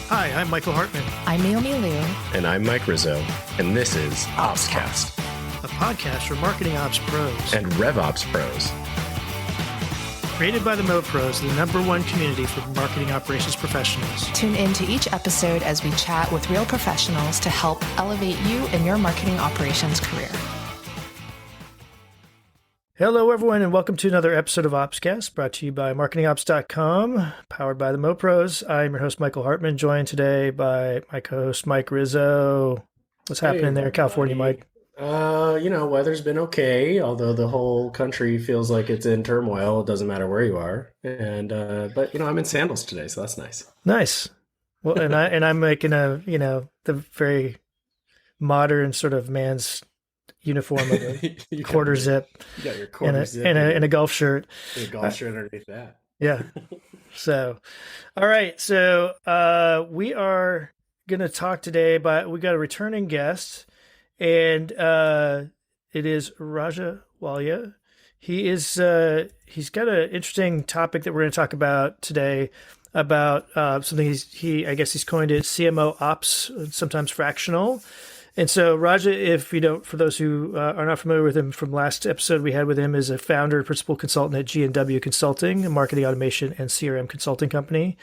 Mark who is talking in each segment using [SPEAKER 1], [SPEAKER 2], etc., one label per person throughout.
[SPEAKER 1] Hi, I'm Michael Hartman,
[SPEAKER 2] I'm Naomi Liu.
[SPEAKER 3] And I'm Mike Rizzo, and this is OpsCast,
[SPEAKER 1] a podcast for marketing ops pros
[SPEAKER 3] and RevOps pros.
[SPEAKER 1] Created by the Mo Pros, the #1 community for marketing operations professionals.
[SPEAKER 2] Tune in to each episode as we chat with real professionals to help elevate you in your marketing operations career.
[SPEAKER 1] Hello, everyone, and welcome to another episode of OpsCast, brought to you by marketingops.com, powered by the Mo Pros. I'm your host, Michael Hartman, joined today by my co-host, Mike Rizzo. What's happening there in California, Mike?
[SPEAKER 3] Weather's been okay, although the whole country feels like it's in turmoil. It doesn't matter where you are. But I'm in sandals today, so that's nice.
[SPEAKER 1] Nice. Well, I'm making the very modern sort of man's uniform of a quarter zip.
[SPEAKER 3] You got your quarter zip
[SPEAKER 1] and a golf shirt.
[SPEAKER 3] A golf shirt underneath that.
[SPEAKER 1] Yeah. So, all right. So we are going to talk today, but we got a returning guest, and it is Raja Walia. He's got an interesting topic that we're going to talk about today about something I guess he's coined it CMO Ops, sometimes fractional. And so Raja, for those who are not familiar with him from last episode we had with him, is a founder and principal consultant at GNW Consulting, a marketing automation and CRM consulting company.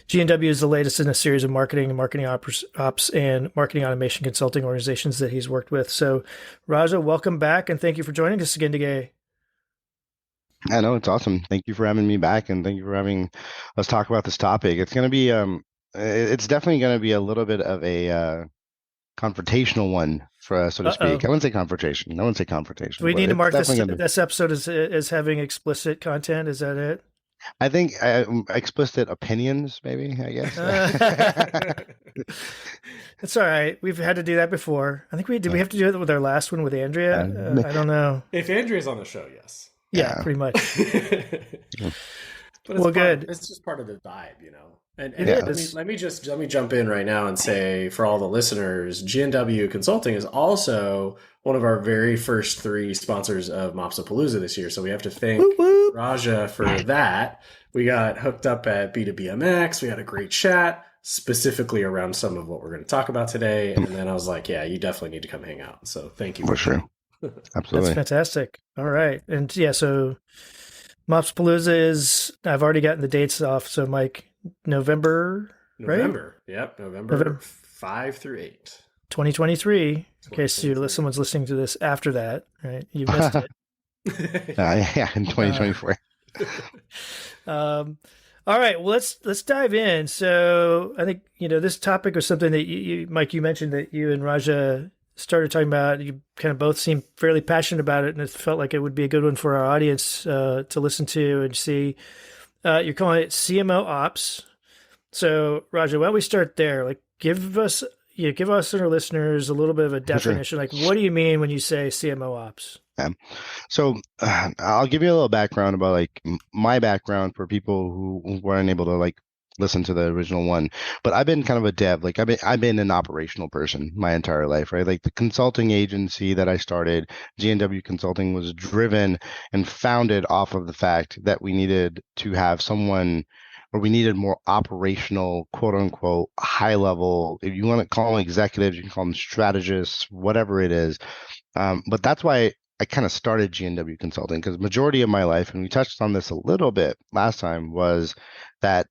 [SPEAKER 1] GNW is the latest in a series of marketing ops and marketing automation consulting organizations that he's worked with. So Raja, welcome back, and thank you for joining us again today.
[SPEAKER 4] I know, it's awesome. Thank you for having me back, and thank you for having us talk about this topic. It's going to be, it's definitely going to be a little bit of a confrontational one, so to speak. I wouldn't say confrontation.
[SPEAKER 1] Do we need to mark this episode as having explicit content? Is that it?
[SPEAKER 4] I think explicit opinions, maybe, I guess.
[SPEAKER 1] It's all right. We've had to do that before. I think we have to do it with our last one with Andrea? I don't know.
[SPEAKER 3] If Andrea's on the show, yes.
[SPEAKER 1] Yeah, pretty much.
[SPEAKER 3] But good. It's just part of the vibe, And let me jump in right now and say, for all the listeners, GNW Consulting is also one of our very first 3 sponsors of Mopsapalooza this year. So we have to thank Raja for that. We got hooked up at B2BMX. We had a great chat specifically around some of what we're going to talk about today. And then I was like, yeah, you definitely need to come hang out. So thank you.
[SPEAKER 4] For sure. Absolutely.
[SPEAKER 1] That's fantastic. All right. And yeah, so Mopsapalooza is, I've already gotten the dates off. So Mike, November, right?
[SPEAKER 3] Yep. November 5 through 8.
[SPEAKER 1] 2023. In case someone's listening to this after that, right? You missed it.
[SPEAKER 4] Yeah, in 2024.
[SPEAKER 1] All right. Well, let's dive in. So I think, this topic was something that you, Mike, you mentioned that you and Raja started talking about. You kind of both seem fairly passionate about it, and it felt like it would be a good one for our audience to listen to and see. You're calling it CMO Ops. So, Raja, why don't we start there? Like, give us and our listeners a little bit of a definition. Sure. Like, what do you mean when you say CMO Ops?
[SPEAKER 4] So, I'll give you a little background about my background for people who weren't able to listen to the original one. But I've been kind of a dev. I've been an operational person my entire life, right? The consulting agency that I started, GNW Consulting, was driven and founded off of the fact that we needed to have someone, or we needed more operational, quote unquote, high level. If you want to call them executives, you can call them strategists, whatever it is. But that's why I kind of started GNW Consulting, because majority of my life, and we touched on this a little bit last time, was that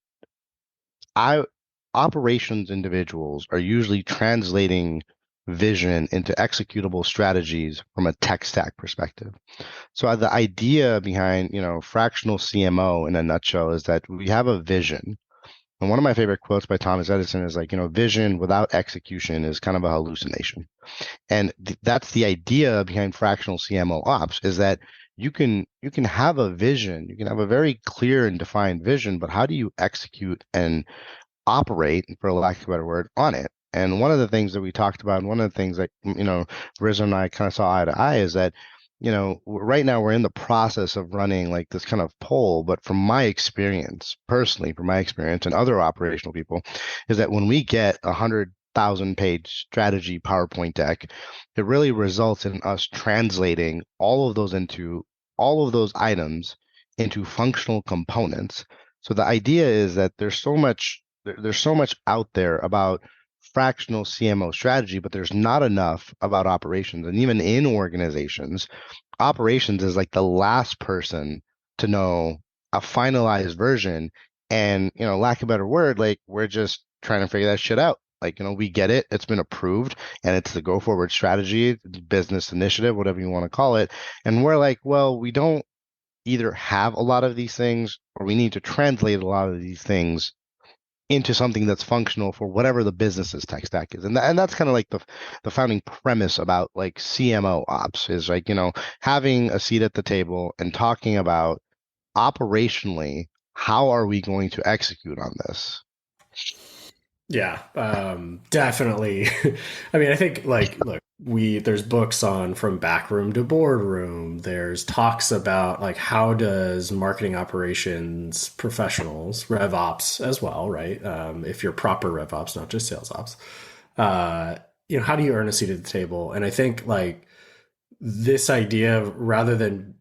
[SPEAKER 4] operations individuals are usually translating vision into executable strategies from a tech stack perspective. So the idea behind, fractional CMO in a nutshell is that we have a vision. And one of my favorite quotes by Thomas Edison is vision without execution is kind of a hallucination. And that's the idea behind fractional CMO ops, is that you can have a vision, you can have a very clear and defined vision, but how do you execute and operate, for lack of a better word, on it? And one of the things that we talked about, and one of the things that, Rizzo and I kind of saw eye to eye, is that, right now we're in the process of running this kind of poll, but from my experience, personally, and other operational people, is that when we get 100,000-page strategy PowerPoint deck, it really results in us translating all of those items into functional components. So the idea is that there's so much there's so much out there about fractional CMO strategy, but there's not enough about operations. And even in organizations, operations is like the last person to know a finalized version. And, lack of a better word, like we're just trying to figure that shit out. Like, we get it. It's been approved and it's the go forward strategy, business initiative, whatever you want to call it. And we're like, well, we don't either have a lot of these things or we need to translate a lot of these things into something that's functional for whatever the business's tech stack is. And that's kind of like the founding premise about like CMO ops is like, having a seat at the table and talking about operationally, how are we going to execute on this?
[SPEAKER 3] Yeah, definitely. I mean, I think like, look, there's books on from backroom to boardroom. There's talks about like how does marketing operations professionals, rev ops as well, right? If you're proper rev ops, not just sales ops, how do you earn a seat at the table? And I think like this idea of rather than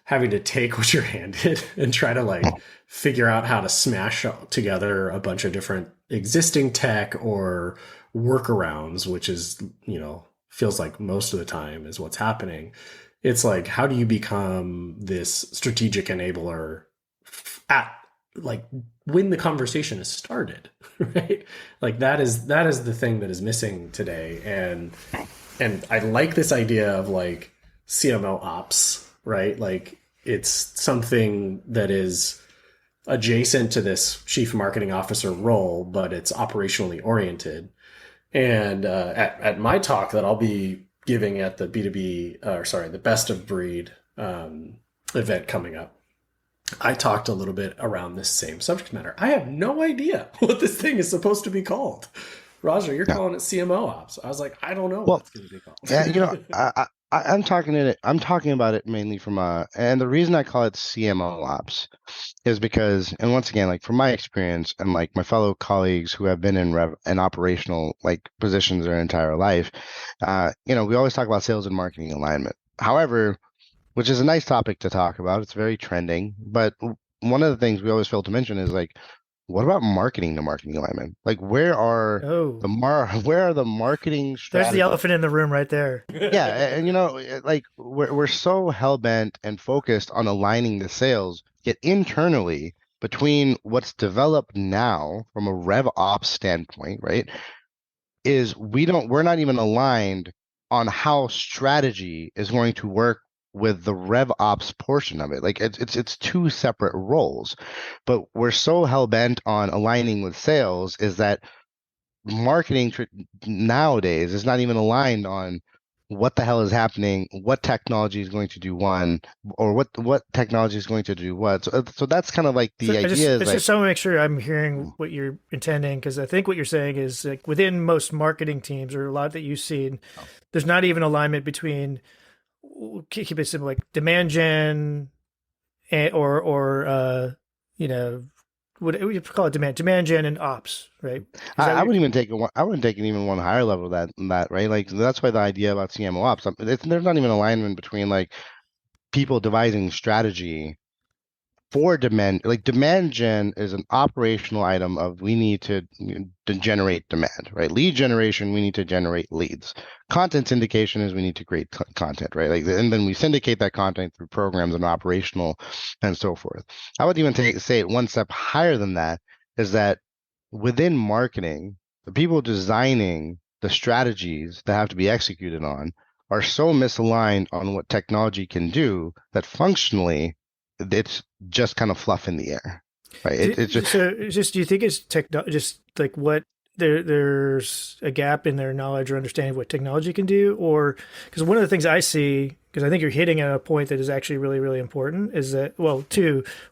[SPEAKER 3] having to take what you're handed and try to like figure out how to smash together a bunch of different existing tech or workarounds, which is, feels like most of the time is what's happening. It's like, how do you become this strategic enabler at like when the conversation is started, right? Like that is the thing that is missing today. And I like this idea of like CMO ops, right? Like it's something that is adjacent to this chief marketing officer role, but it's operationally oriented. And at my talk that I'll be giving at the the best of breed event coming up, I talked a little bit around this same subject matter. I have no idea what this thing is supposed to be called. Raja, you're calling it CMO ops. I was like, I don't know what it's going to be called.
[SPEAKER 4] Yeah, I'm talking about it mainly from and the reason I call it CMO ops is because, and once again, like from my experience and like my fellow colleagues who have been in operational like positions their entire life, we always talk about sales and marketing alignment. However, which is a nice topic to talk about, it's very trending, but one of the things we always fail to mention is like, what about marketing to marketing alignment? Like, where are the marketing strategies?
[SPEAKER 1] There's the elephant in the room right there.
[SPEAKER 4] Yeah, and like we're so hell bent and focused on aligning the sales, yet internally between what's developed now from a rev ops standpoint, right? Is we're not even aligned on how strategy is going to work with the rev ops portion of it. Like it's two separate roles, but we're so hell bent on aligning with sales is that marketing nowadays is not even aligned on what the hell is happening, what technology is going to do one, or what technology is going to do what. So that's kind of like the idea.
[SPEAKER 1] I just want to make sure I'm hearing what you're intending, because I think what you're saying is like within most marketing teams or a lot that you've seen, there's not even alignment between, keep it simple, like demand gen or what would you call it, demand gen and ops, right?
[SPEAKER 4] I wouldn't even take it. I wouldn't take it even one higher level than that, right? Like that's why the idea about CMO ops, there's not even alignment between like people devising strategy for demand gen is an operational item of we need to generate demand, right? Lead generation, we need to generate leads. Content syndication is we need to create content, right? Like, and then we syndicate that content through programs and operational and so forth. I would even say it one step higher than that is that within marketing, the people designing the strategies that have to be executed on are so misaligned on what technology can do that functionally it's just kind of fluff in the air, right? It's
[SPEAKER 1] just do you think it's just like what there's a gap in their knowledge or understanding of what technology can do? Or because one of the things I see, because I think you're hitting at a point that is actually really, really important, is that, well,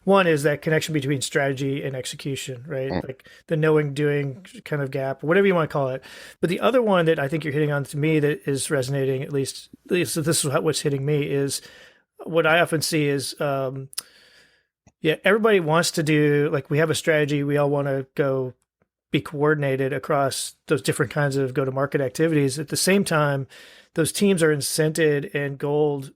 [SPEAKER 1] one is that connection between strategy and execution, right? Like the knowing doing kind of gap, whatever you want to call it. But the other one that I think you're hitting on, to me, that is resonating, at least this is what's hitting me, is what I often see is, everybody wants to do, like, we have a strategy. We all want to go be coordinated across those different kinds of go-to-market activities. At the same time, those teams are incented and goaled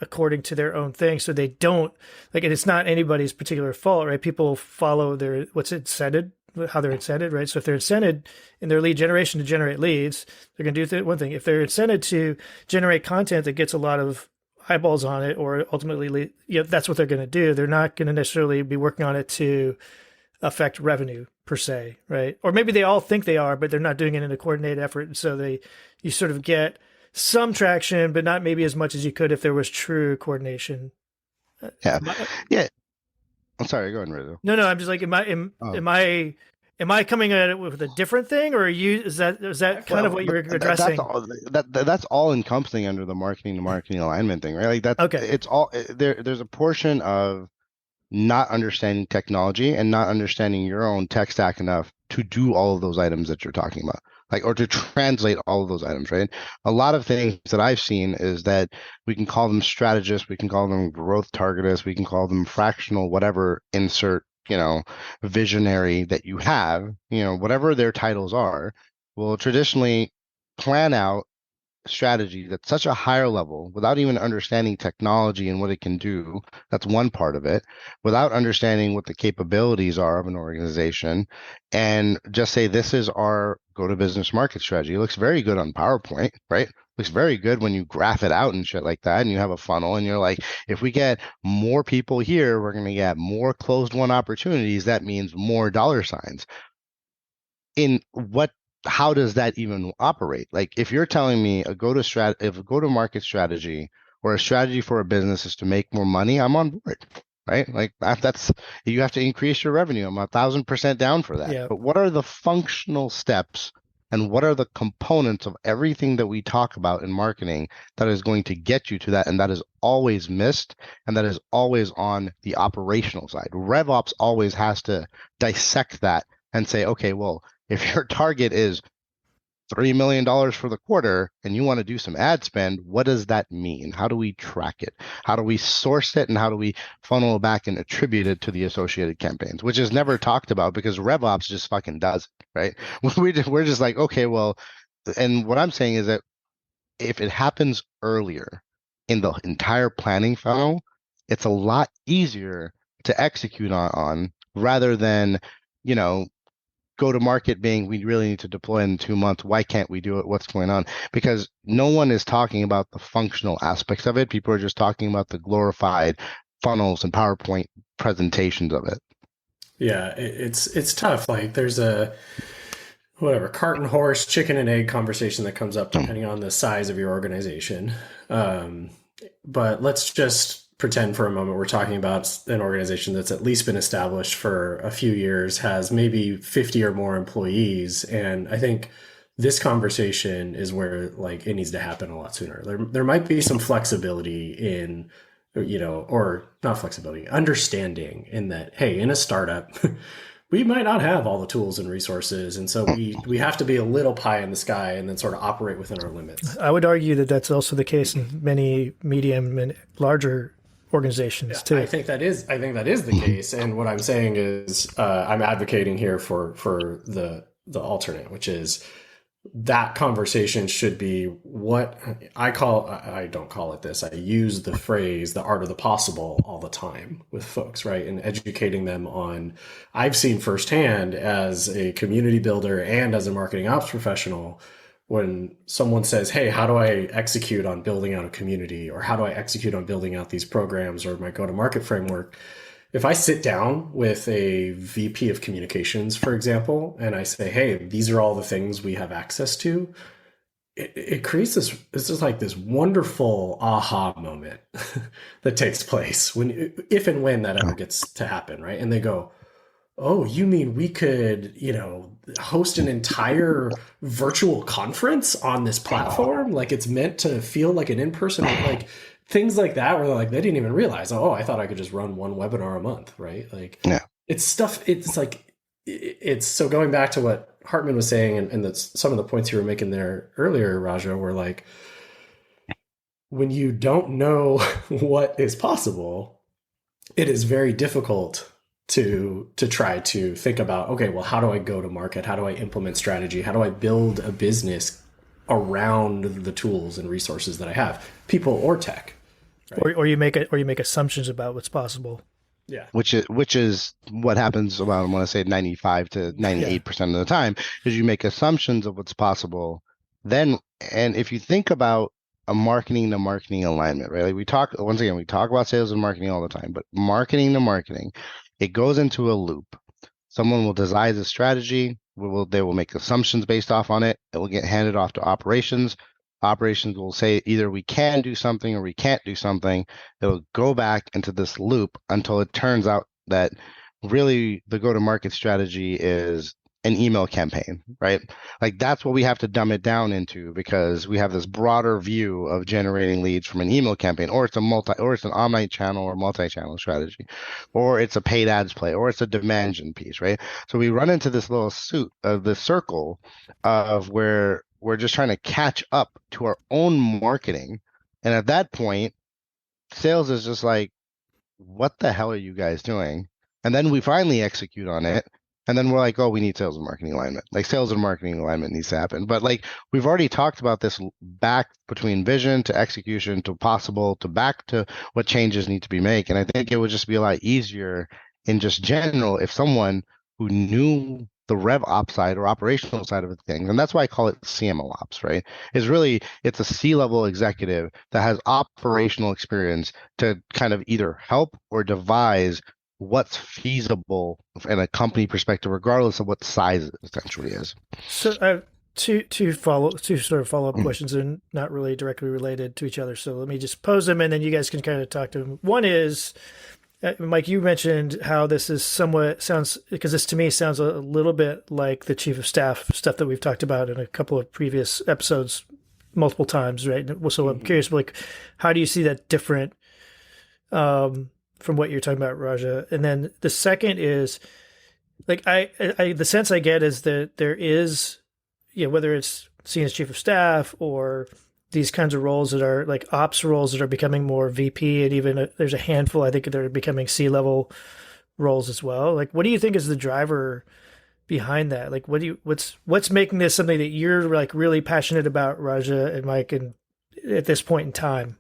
[SPEAKER 1] according to their own thing. So they don't like, and it's not anybody's particular fault, right? People follow their, what's incented, how they're incented, right? So if they're incented in their lead generation to generate leads, they're going to do one thing. If they're incented to generate content that gets a lot of eyeballs on it, or ultimately, that's what they're going to do. They're not going to necessarily be working on it to affect revenue per se, right? Or maybe they all think they are, but they're not doing it in a coordinated effort. And so you sort of get some traction, but not maybe as much as you could if there was true coordination.
[SPEAKER 4] Yeah. Yeah. I'm sorry, go ahead, Rizzo.
[SPEAKER 1] No, I'm just like, am I coming at it with a different thing, or is that kind of what you're addressing?
[SPEAKER 4] That's all encompassing under the marketing to marketing alignment thing, right? Like that's okay. It's all there's a portion of not understanding technology and not understanding your own tech stack enough to do all of those items that you're talking about, like, or to translate all of those items, right? A lot of things that I've seen is that we can call them strategists, we can call them growth targetists, we can call them fractional, whatever, insert, visionary that you have, whatever their titles are, will traditionally plan out strategy that's such a higher level without even understanding technology and what it can do. That's one part of it, without understanding what the capabilities are of an organization, and just say, this is our go to business market strategy. It looks very good on PowerPoint, right? Looks very good when you graph it out and shit like that, and you have a funnel and you're like, if we get more people here, we're going to get more closed won opportunities. That means more dollar signs. How does that even operate? Like, if you're telling me a go to market strategy or a strategy for a business is to make more money, I'm on board, right? Like that's you have to increase your revenue. I'm 1,000% down for that. Yeah. But what are the functional steps and what are the components of everything that we talk about in marketing that is going to get you to that? And that is always missed, and that is always on the operational side. RevOps always has to dissect that and say, okay, well, if your target is $3 million for the quarter and you want to do some ad spend, what does that mean? How do we track it? How do we source it? And how do we funnel it back and attribute it to the associated campaigns, which is never talked about because RevOps just fucking does it, right? We're just like, okay, well, and what I'm saying is that if it happens earlier in the entire planning funnel, it's a lot easier to execute on rather than, go to market being, we really need to deploy in 2 months. Why can't we do it? What's going on? Because no one is talking about the functional aspects of it. People are just talking about the glorified funnels and PowerPoint presentations of it.
[SPEAKER 3] Yeah, it's tough. Like there's a cart and horse, chicken and egg conversation that comes up depending on the size of your organization. But let's just pretend for a moment we're talking about an organization that's at least been established for a few years, has maybe 50 or more employees. And I think this conversation is where like it needs to happen a lot sooner. There might be some flexibility in, or not flexibility, understanding in that, hey, in a startup, we might not have all the tools and resources. And so we have to be a little pie in the sky and then sort of operate within our limits.
[SPEAKER 1] I would argue that that's also the case in many medium and larger organizations too.
[SPEAKER 3] I think that is the case. And what I'm saying is I'm advocating here for the alternate, which is that conversation should be what I don't call it this. I use the phrase, the art of the possible all the time with folks, right? And educating them on, I've seen firsthand as a community builder and as a marketing ops professional, when someone says, hey, how do I execute on building out a community, or how do I execute on building out these programs or my go-to-market framework? If I sit down with a VP of communications, for example, and I say, hey, these are all the things we have access to, it creates this wonderful aha moment that takes place if and when that ever gets to happen, right? And they go, oh, you mean we could, host an entire virtual conference on this platform? Like it's meant to feel like an in-person, like things like that, where like, they didn't even realize, oh, I thought I could just run one webinar a month, right? Like it's stuff, it's like, it's so going back to what Hartman was saying, and that's some of the points you were making there earlier, Raja, were like, when you don't know what is possible, it is very difficult to try to think about, okay, well, how do I go to market? How do I implement strategy? How do I build a business around the tools and resources that I have, people or tech? right?
[SPEAKER 1] Or you make assumptions about what's possible.
[SPEAKER 3] Yeah.
[SPEAKER 4] Which is what happens about, I want to say 95 to
[SPEAKER 1] Yeah.
[SPEAKER 4] 98% of the time, is you make assumptions of what's possible. Then, and if you think about a marketing to marketing alignment, right? Like we talk, once again, we talk about sales and marketing all the time, but marketing to marketing, it goes into a loop. Someone will design a strategy. They will make assumptions based off on it. It will get handed off to operations. Operations will say either we can do something or we can't do something. It'll go back into this loop until it turns out that really the go-to-market strategy is an email campaign, right? Like that's what we have to dumb it down into because we have this broader view of generating leads from an email campaign, or it's an omni-channel or multi-channel strategy, or it's a paid ads play, or it's a demand gen piece, right? So we run into this little suit of the circle of where we're just trying to catch up to our own marketing. And at that point, sales is just like, what the hell are you guys doing? And then we finally execute on it. And then we're like, oh, we need sales and marketing alignment. Like sales and marketing alignment needs to happen. But like we've already talked about this back between vision to execution to possible to back to what changes need to be made. And I think it would just be a lot easier in just general if someone who knew the rev ops side or operational side of the thing, and that's why I call it CMO ops, right? Is really it's a C-level executive that has operational experience to kind of either help or devise what's feasible in a company perspective, regardless of what size it essentially is.
[SPEAKER 1] So I have two sort of follow up questions and not really directly related to each other. So let me just pose them and then you guys can kind of talk to them. One is, Mike, you mentioned how this is because this to me sounds a little bit like the chief of staff stuff that we've talked about in a couple of previous episodes multiple times, right? So I'm curious, like, how do you see that different from what you're talking about, Raja? And then the second is, like, I the sense I get is that there is, whether it's seen as chief of staff or these kinds of roles that are like ops roles that are becoming more VP, and even there's a handful, I think, that are becoming C-level roles as well. Like, what do you think is the driver behind that? Like, what's making this something that you're like really passionate about, Raja and Mike, and at this point in time?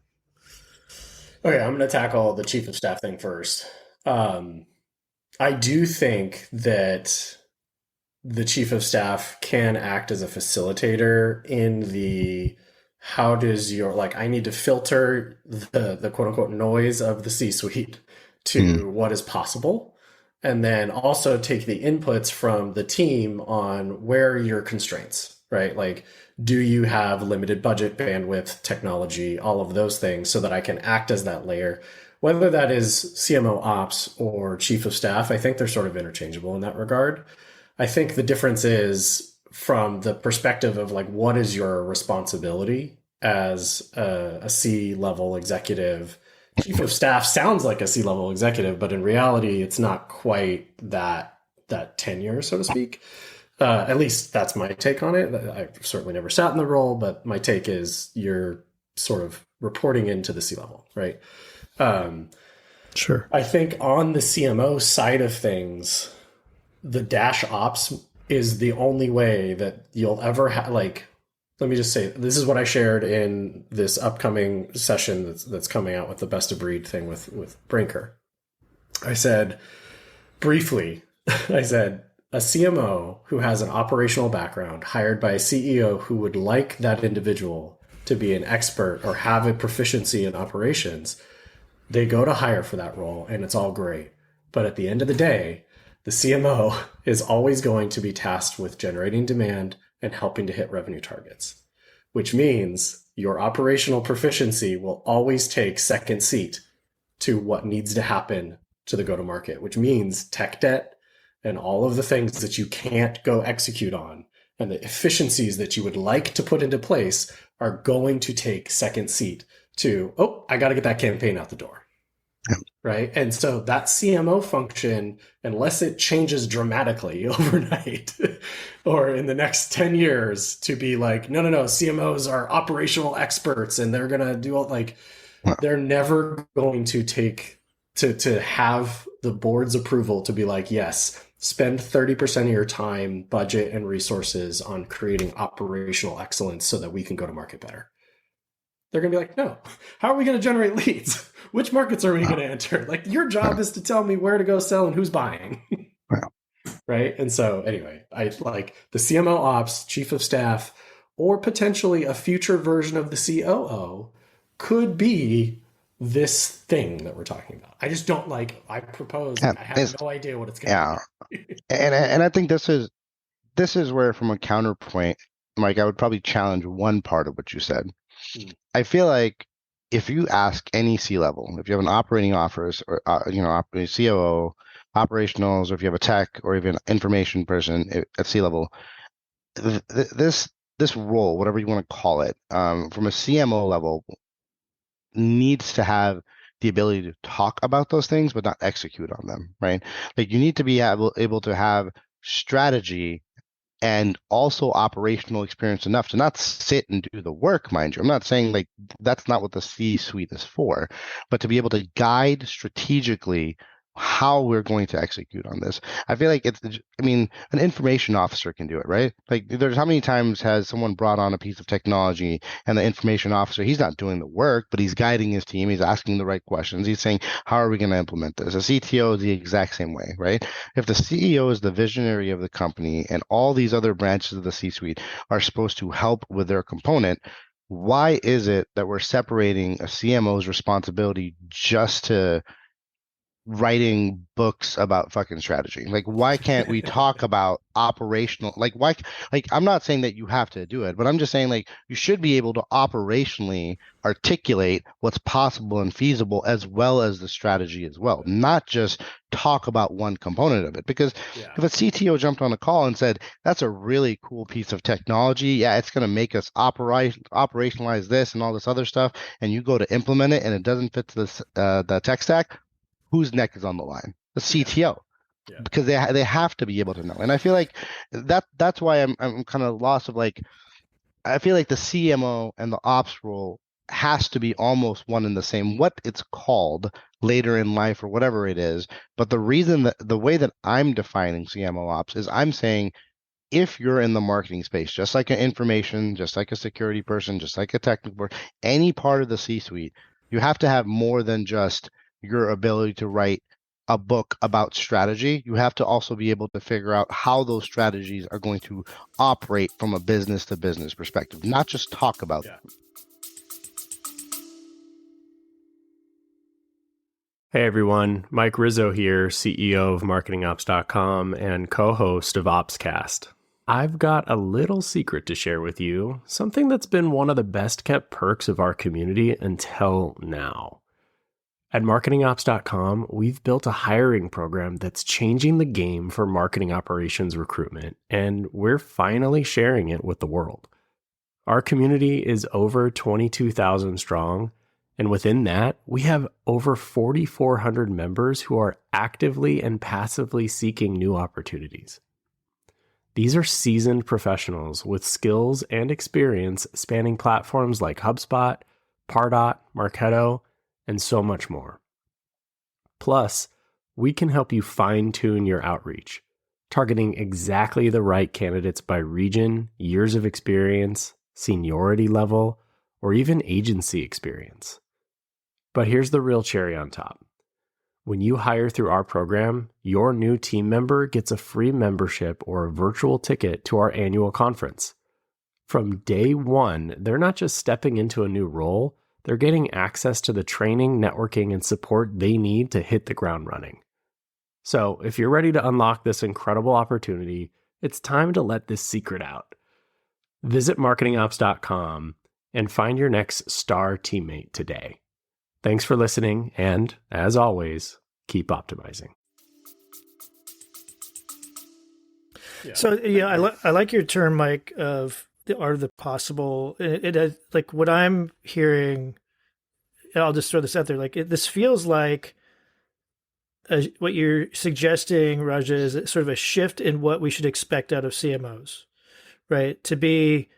[SPEAKER 3] Okay, I'm going to tackle the chief of staff thing first. I do think that the chief of staff can act as a facilitator in the how does your, like, I need to filter the quote unquote noise of the C-suite to what is possible. And then also take the inputs from the team on where are your constraints, right? Like, do you have limited budget, bandwidth, technology, all of those things so that I can act as that layer? Whether that is CMO Ops or chief of staff, I think they're sort of interchangeable in that regard. I think the difference is from the perspective of like, what is your responsibility as a C-level executive? Chief of staff sounds like a C-level executive, but in reality, it's not quite that tenure, so to speak. At least that's my take on it. I've certainly never sat in the role, but my take is you're sort of reporting into the C-level, right?
[SPEAKER 1] Sure.
[SPEAKER 3] I think on the CMO side of things, the dash ops is the only way that you'll ever have, like, let me just say, this is what I shared in this upcoming session that's coming out with the best of breed thing with Brinker. I said, briefly, I said, a CMO who has an operational background hired by a CEO who would like that individual to be an expert or have a proficiency in operations, they go to hire for that role and it's all great. But at the end of the day, the CMO is always going to be tasked with generating demand and helping to hit revenue targets, which means your operational proficiency will always take second seat to what needs to happen to the go-to-market, which means tech debt and all of the things that you can't go execute on and the efficiencies that you would like to put into place are going to take second seat to, oh, I got to get that campaign out the door. Right. And so that CMO function, unless it changes dramatically overnight or in the next 10 years to be like, no, CMOs are operational experts and they're going to do all, like, they're never going to take to have the board's approval to be like, yes, spend 30% of your time, budget, and resources on creating operational excellence so that we can go to market better. They're going to be like, no, how are we going to generate leads? Which markets are we going to enter? Like, your job is to tell me where to go sell and who's buying. Right. And so anyway, I like the CMO Ops, chief of staff, or potentially a future version of the COO could be this thing that we're talking about. I just don't I propose, I have no idea what it's going to
[SPEAKER 4] be. And I think this is where, from a counterpoint, Mike, I would probably challenge one part of what you said. I feel like if you ask any C-level, if you have an operating office or COO, operationals, or if you have a tech or even information person at C-level, this role, whatever you want to call it, from a CMO level, needs to have the ability to talk about those things but not execute on them, right? Like, you need to be able to have strategy and also operational experience enough to not sit and do the work, mind you. I'm not saying like that's not what the C-suite is for, but to be able to guide strategically how we're going to execute on this. I feel like an information officer can do it, right? Like, there's how many times has someone brought on a piece of technology and the information officer, he's not doing the work, but he's guiding his team. He's asking the right questions. He's saying, how are we going to implement this? A CTO is the exact same way, right? If the CEO is the visionary of the company and all these other branches of the C-suite are supposed to help with their component, why is it that we're separating a CMO's responsibility just to writing books about fucking strategy? Like, why can't we talk about operational, I'm not saying that you have to do it, but I'm just saying, like, you should be able to operationally articulate what's possible and feasible as well as the strategy as well, not just talk about one component of it. Because if a CTO jumped on a call and said, that's a really cool piece of technology, it's going to make us operationalize this and all this other stuff, and you go to implement it and it doesn't fit to the tech stack, whose neck is on the line? The CTO, because they have to be able to know. And I feel like that's why I'm kind of lost of, like, I feel like the CMO and the ops role has to be almost one and the same, what it's called later in life or whatever it is. But the reason that the way that I'm defining CMO ops is I'm saying, if you're in the marketing space, just like an information, just like a security person, just like a technical person, any part of the C-suite, you have to have more than just your ability to write a book about strategy. You have to also be able to figure out how those strategies are going to operate from a business to business perspective, not just talk about them.
[SPEAKER 5] Hey everyone, Mike Rizzo here, CEO of MarketingOps.com and co-host of OpsCast. I've got a little secret to share with you, something that's been one of the best kept perks of our community until now. At MarketingOps.com, we've built a hiring program that's changing the game for marketing operations recruitment, and we're finally sharing it with the world. Our community is over 22,000 strong, and within that, we have over 4,400 members who are actively and passively seeking new opportunities. These are seasoned professionals with skills and experience spanning platforms like HubSpot, Pardot, Marketo, and so much more. Plus, we can help you fine-tune your outreach, targeting exactly the right candidates by region, years of experience, seniority level, or even agency experience. But here's the real cherry on top. When you hire through our program, your new team member gets a free membership or a virtual ticket to our annual conference. From day one, they're not just stepping into a new role, they're getting access to the training, networking, and support they need to hit the ground running. So if you're ready to unlock this incredible opportunity, it's time to let this secret out. Visit marketingops.com and find your next star teammate today. Thanks for listening, and as always, keep optimizing.
[SPEAKER 1] So I like your term, Mike, of the art of the possible. It like what I'm hearing, and I'll just throw this out there. Like this feels like what you're suggesting, Raja, is sort of a shift in what we should expect out of CMOs, right? To be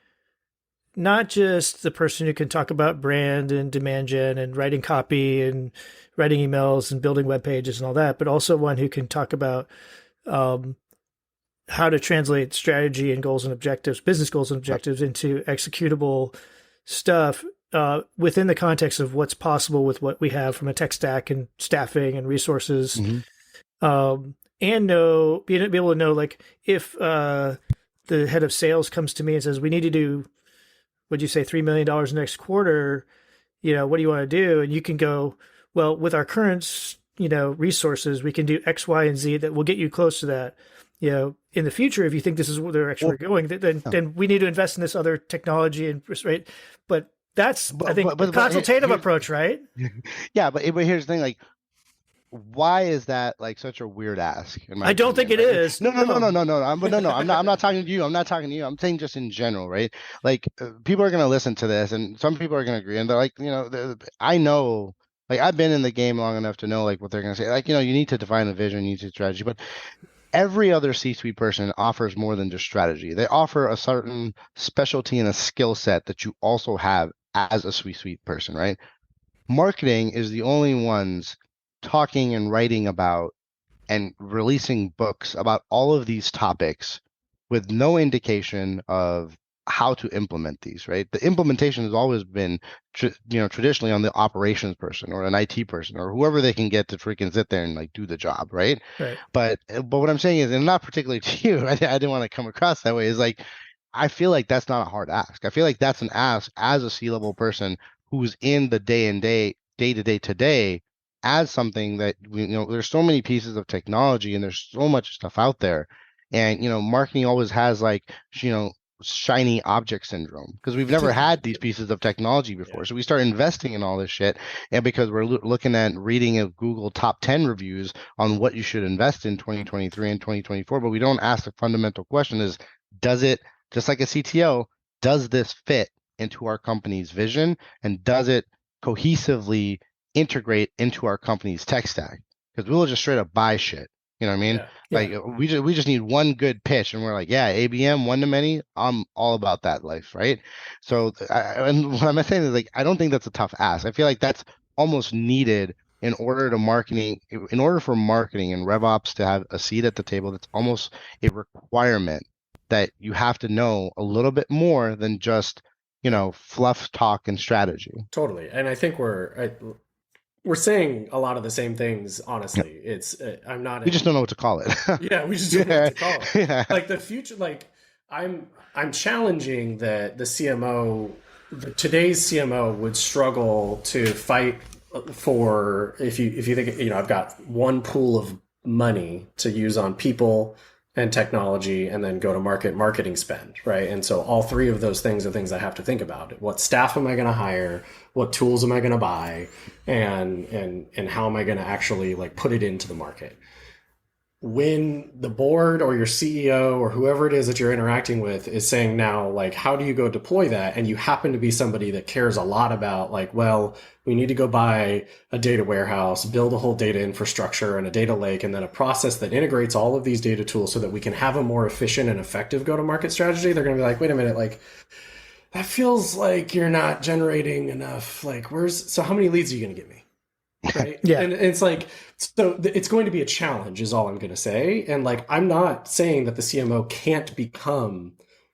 [SPEAKER 1] not just the person who can talk about brand and demand gen and writing copy and writing emails and building web pages and all that, but also one who can talk about how to translate strategy and goals and objectives, business goals and objectives into executable stuff within the context of what's possible with what we have from a tech stack and staffing and resources, and be able to know, like, if the head of sales comes to me and says, we need to do, what'd you say, $3 million next quarter, what do you want to do? And you can go, well, with our current, resources, we can do X, Y, and Z that will get you close to that. In the future, if you think this is where they're actually going, then we need to invest in this other technology and right. But that's, I think, the consultative approach, right?
[SPEAKER 4] Yeah, but here's the thing, like, why is that like such a weird ask?
[SPEAKER 1] I don't think it is.
[SPEAKER 4] No. I'm not talking to you. I'm not talking to you. I'm saying just in general, right? Like, people are going to listen to this, and some people are going to agree, and they're like, I know, like, I've been in the game long enough to know, like, what they're going to say. Like, you need to define a vision, you need to strategy, but every other C-suite person offers more than just strategy. They offer a certain specialty and a skill set that you also have as a C-suite person, right? Marketing is the only ones talking and writing about and releasing books about all of these topics with no indication of how to implement these, right? The implementation has always been, traditionally on the operations person or an IT person or whoever they can get to freaking sit there and like do the job, right?
[SPEAKER 1] Right.
[SPEAKER 4] But what I'm saying is, and not particularly to you, I didn't want to come across that way, is like, I feel like that's not a hard ask. I feel like that's an ask as a C-level person who's in the day to day today, as something that there's so many pieces of technology and there's so much stuff out there, and marketing always has like shiny object syndrome because we've never had these pieces of technology before. So we start investing in all this shit, and because we're looking at reading a Google top 10 reviews on what you should invest in 2023 and 2024, but we don't ask the fundamental question: is, does it, just like a CTO, does this fit into our company's vision, and does it cohesively integrate into our company's tech stack? Because we will just straight up buy shit. You know what I mean?
[SPEAKER 1] Yeah.
[SPEAKER 4] Like, we just need one good pitch, and we're like, yeah, ABM, one to many. I'm all about that life, right? So, and what I'm saying is, like, I don't think that's a tough ask. I feel like that's almost needed in order for marketing and RevOps to have a seat at the table. That's almost a requirement that you have to know a little bit more than just fluff talk and strategy.
[SPEAKER 3] Totally, and I think we're saying a lot of the same things, honestly. It's I'm not.
[SPEAKER 4] We just don't know what to call it.
[SPEAKER 3] Yeah, we just don't know what to call it. Yeah. Like the future, like I'm challenging that the CMO, today's CMO would struggle to fight for, if you think, I've got one pool of money to use on people and technology, and then go to marketing spend, right? And so all three of those things are things I have to think about. What staff am I going to hire? What tools am I going to buy? And how am I going to actually like put it into the market? When the board or your CEO or whoever it is that you're interacting with is saying now, like, how do you go deploy that? And you happen to be somebody that cares a lot about, like, well, we need to go buy a data warehouse, build a whole data infrastructure and a data lake, and then a process that integrates all of these data tools so that we can have a more efficient and effective go-to-market strategy. They're going to be like, wait a minute, like, that feels like you're not generating enough. Like, so how many leads are you going to give me? Right.
[SPEAKER 1] Yeah.
[SPEAKER 3] And it's like, so it's going to be a challenge is all I'm going to say. And like, I'm not saying that the CMO can't become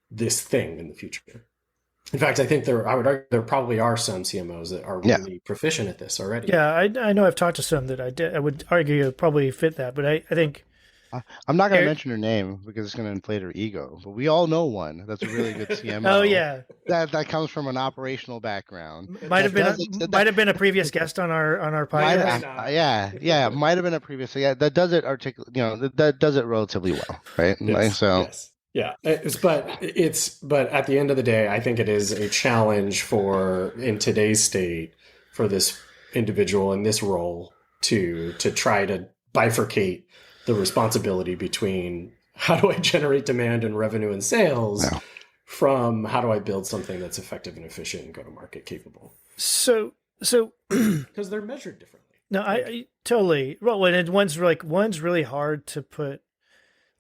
[SPEAKER 3] this thing in the future. In fact, I think I would argue there probably are some CMOs that are really proficient at this already.
[SPEAKER 1] Yeah. I know I've talked to some that I would argue probably fit that, but I think
[SPEAKER 4] I'm not going to mention her name because it's going to inflate her ego, but we all know one that's a really good CMO.
[SPEAKER 1] Oh yeah,
[SPEAKER 4] that comes from an operational background.
[SPEAKER 1] Might have been a previous guest on our podcast.
[SPEAKER 4] Might have been a previous. Yeah, that does it that does it relatively well, right?
[SPEAKER 3] Yes, yes. Yeah, but at the end of the day, I think it is a challenge in today's state for this individual in this role to try to bifurcate the responsibility between how do I generate demand and revenue and sales from how do I build something that's effective and efficient and go to market capable.
[SPEAKER 1] So
[SPEAKER 3] because they're measured differently.
[SPEAKER 1] No, I totally. Well, and one's really hard to put.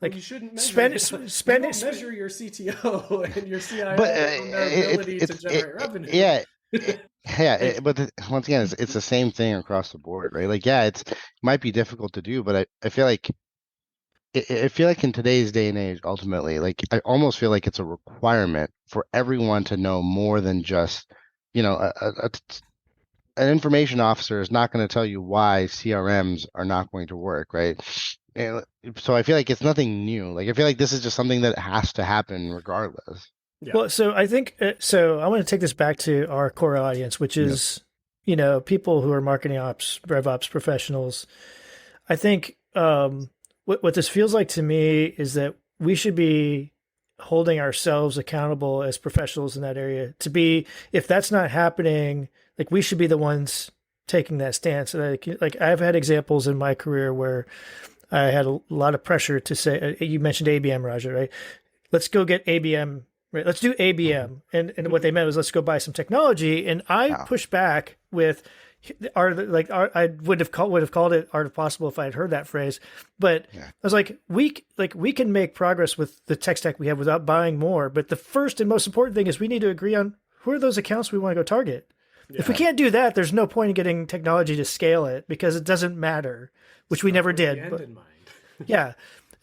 [SPEAKER 1] Like,
[SPEAKER 3] you shouldn't measure your CTO and your CIO on their ability to generate revenue.
[SPEAKER 4] Yeah. But once again, it's the same thing across the board, right? Like, it might be difficult to do, but I feel like in today's day and age, ultimately, like, I almost feel like it's a requirement for everyone to know more than just, an information officer is not going to tell you why CRMs are not going to work, right? And so I feel like it's nothing new. Like I feel like this is just something that has to happen regardless.
[SPEAKER 1] Yeah. Well, so I think so. I want to take this back to our core audience, which is people who are marketing ops, rev ops professionals. I think what this feels like to me is that we should be holding ourselves accountable as professionals in that area to be, if that's not happening, like we should be the ones taking that stance. Like I've had examples in my career where I had a lot of pressure to say, you mentioned ABM, Raja, right? Let's go get ABM, right? Let's do ABM. And what they meant was let's go buy some technology. And I pushed back with I would have called it art of possible if I had heard that phrase. But I was like, we can make progress with the tech stack we have without buying more. But the first and most important thing is we need to agree on who are those accounts we want to go target. Yeah. If we can't do that, there's no point in getting technology to scale it because it doesn't matter, which we never did. But, yeah.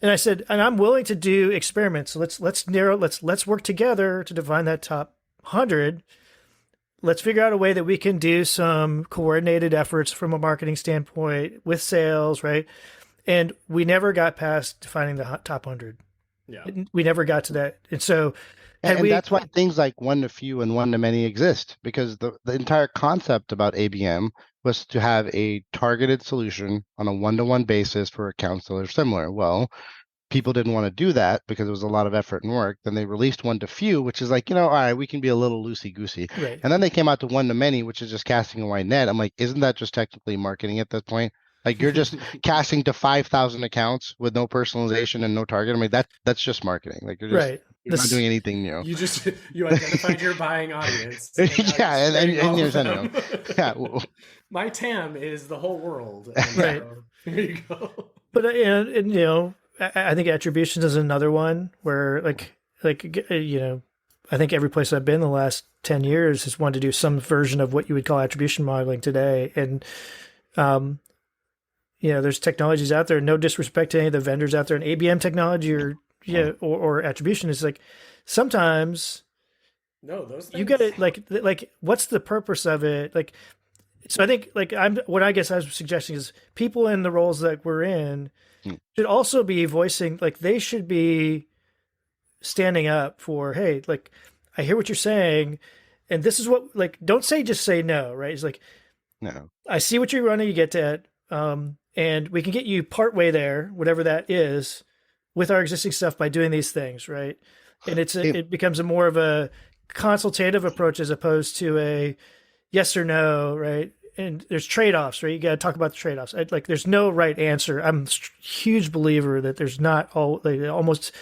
[SPEAKER 1] And I said, and I'm willing to do experiments. So let's work together to define that top 100. Let's figure out a way that we can do some coordinated efforts from a marketing standpoint with sales, right? And we never got past defining the top 100. Yeah. We never got to that. And so
[SPEAKER 4] and that's why things like one to few and one to many exist, because the entire concept about ABM was to have a targeted solution on a one-to-one basis for accounts that are similar. Well, people didn't want to do that because it was a lot of effort and work. Then they released one to few, which is like, all right, we can be a little loosey-goosey. Right. And then they came out to one to many, which is just casting a wide net. I'm like, isn't that just technically marketing at that point? Like you're just casting to 5,000 accounts with no personalization and no target. I mean, that's just marketing. Like you're just you're not doing anything new.
[SPEAKER 3] You identified your buying audience.
[SPEAKER 4] Yeah, and you're sending them. Yeah.
[SPEAKER 3] My TAM is the whole world. And
[SPEAKER 1] right.
[SPEAKER 3] Here you go.
[SPEAKER 1] But I think attribution is another one where I think every place I've been the last 10 years has wanted to do some version of what you would call attribution modeling today. And, there's technologies out there, no disrespect to any of the vendors out there, and ABM technology or attribution is like, sometimes
[SPEAKER 3] those things,
[SPEAKER 1] you got to like, what's the purpose of it? Like, so I think what I guess I was suggesting is people in the roles that we're in should also be voicing, like they should be standing up for, hey, like I hear what you're saying, and this is what, like, don't just say no, right? It's like, no, I see what you're running, you get to it, and we can get you partway there, whatever that is, with our existing stuff by doing these things, right? And it becomes a more of a consultative approach as opposed to a yes or no, right? And there's trade-offs, right? You got to talk about the trade-offs. There's no right answer. I'm a huge believer that there's not almost,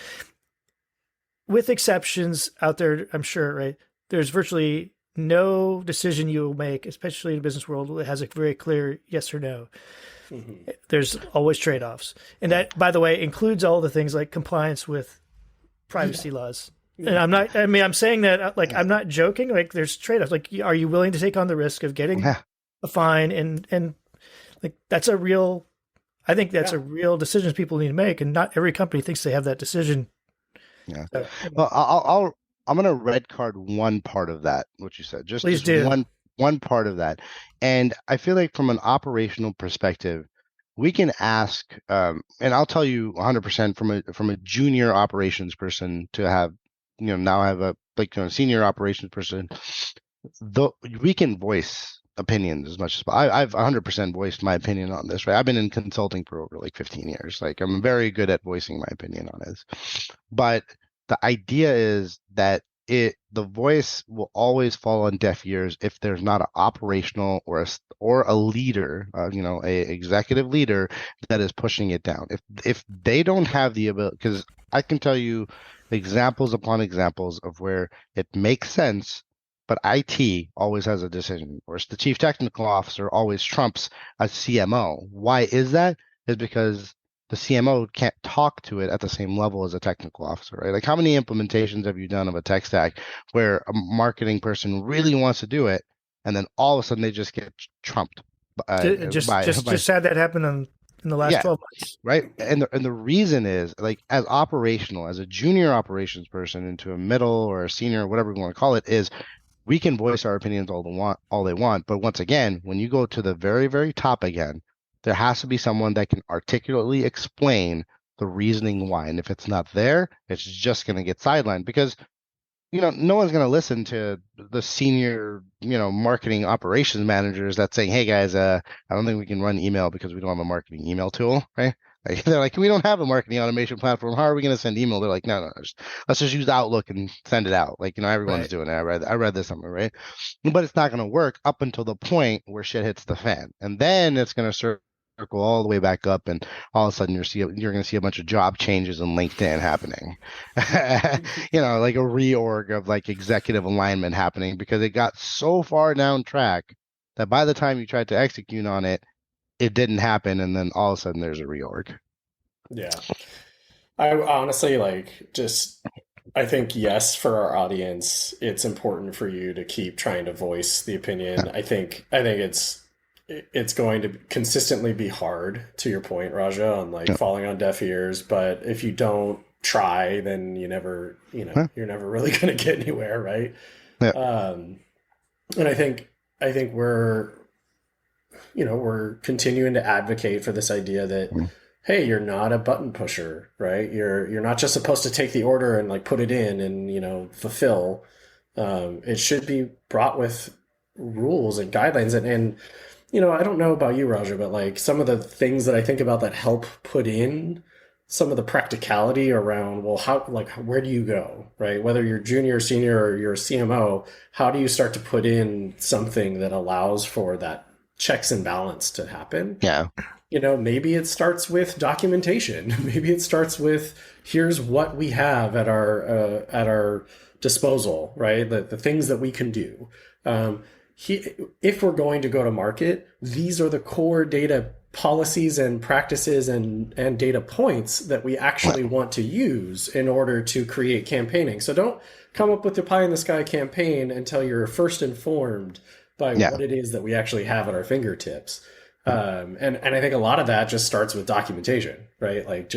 [SPEAKER 1] with exceptions out there, I'm sure, right? There's virtually no decision you will make, especially in the business world, that has a very clear yes or no. Mm-hmm. There's always trade-offs. And that, by the way, includes all the things like compliance with privacy laws. And I'm saying that, like, I'm not joking. Like, there's trade-offs. Like, are you willing to take on the risk of getting a fine? And like, that's a real, I think that's a real decision people need to make. And not every company thinks they have that decision.
[SPEAKER 4] Yeah. So, well, I'm going to red card one part of that, what you said. Just one part of that. And I feel like from an operational perspective, we can ask, and I'll tell you 100% from a junior operations person to have, now have a senior operations person, we can voice opinions as much as I've 100% voiced my opinion on this, right? I've been in consulting for over 15 years. Like, I'm very good at voicing my opinion on this. But the idea is that the voice will always fall on deaf ears if there's not an operational or a leader, a executive leader that is pushing it down. If they don't have the ability, because I can tell you examples upon examples of where it makes sense, but IT always has a decision, or the chief technical officer always trumps a CMO. Why is that? Is because the CMO can't talk to it at the same level as a technical officer, right? Like, how many implementations have you done of a tech stack where a marketing person really wants to do it, and then all of a sudden they just get trumped?
[SPEAKER 1] Just had that happen in the last 12 months,
[SPEAKER 4] right? And the reason is, like, as a junior operations person into a middle or a senior, whatever you want to call it, is We can voice our opinions all they want, but once again, when you go to the very, very top again, there has to be someone that can articulately explain the reasoning why. And if it's not there, it's just going to get sidelined because no one's going to listen to the senior, marketing operations managers that's saying, hey guys, I don't think we can run email because we don't have a marketing email tool, right? Like, they're like, we don't have a marketing automation platform. How are we going to send email? They're like, no, let's just use Outlook and send it out. Like, everyone's
[SPEAKER 1] Right.
[SPEAKER 4] doing it. I read this somewhere, right? But it's not going to work up until the point where shit hits the fan. And then it's going to circle all the way back up, and all of a sudden you're going to see a bunch of job changes in LinkedIn happening. Like a reorg of like executive alignment happening because it got so far down track that by the time you tried to execute on it, it didn't happen, and then all of a sudden there's a reorg.
[SPEAKER 3] Yeah. I honestly I think yes, for our audience, it's important for you to keep trying to voice the opinion.
[SPEAKER 4] Yeah.
[SPEAKER 3] I think it's going to consistently be hard, to your point, Raja, on like falling on deaf ears. But if you don't try, then you're never really going to get anywhere, right?
[SPEAKER 4] Yeah.
[SPEAKER 3] And I think we're continuing to advocate for this idea that, hey, you're not a button pusher, right? You're not just supposed to take the order and like put it in and fulfill. It should be brought with rules and guidelines. And I don't know about you, Raja, but like some of the things that I think about that help put in some of the practicality around, well, where do you go, right? Whether you're junior, senior, or you're a CMO, how do you start to put in something that allows for that checks and balance to happen?
[SPEAKER 4] Yeah.
[SPEAKER 3] Maybe it starts with documentation. Maybe it starts with, here's what we have at our disposal, right? The things that we can do. If we're going to go to market, these are the core data policies and practices and data points that we actually want to use in order to create campaigning. So don't come up with the pie in the sky campaign until you're first informed by what it is that we actually have at our fingertips. And I think a lot of that just starts with documentation, right? Like